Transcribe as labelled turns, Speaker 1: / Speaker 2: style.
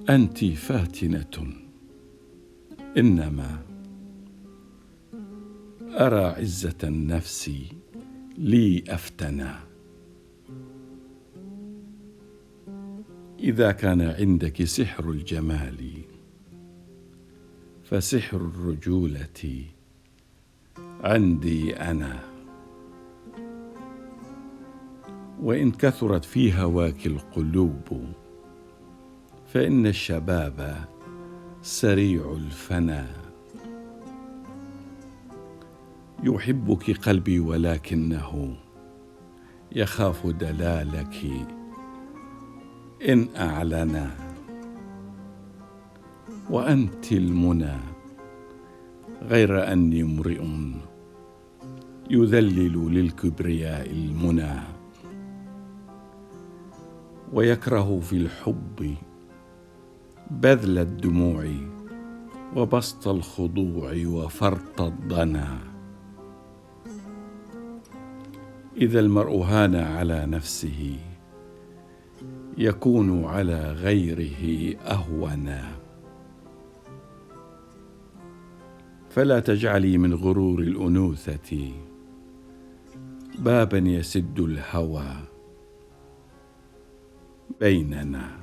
Speaker 1: أنت فاتنة، إنما أرى عزة النفس لي أفتنى. إذا كان عندك سحر الجمال فسحر الرجولة عندي أنا. وإن كثرت في هواك القلوب فإن الشباب سريع الفنى. يحبك قلبي ولكنه يخاف دلالك إن أعلنا. وأنت المنى غير أني امرئ يذلل للكبرياء المنى، ويكره في الحب بذل الدموع وبسط الخضوع وفرط الضنا. إذا المرء هان على نفسه يكون على غيره أهونا. فلا تجعلي من غرور الأنوثة بابا يسد الهوى بيننا.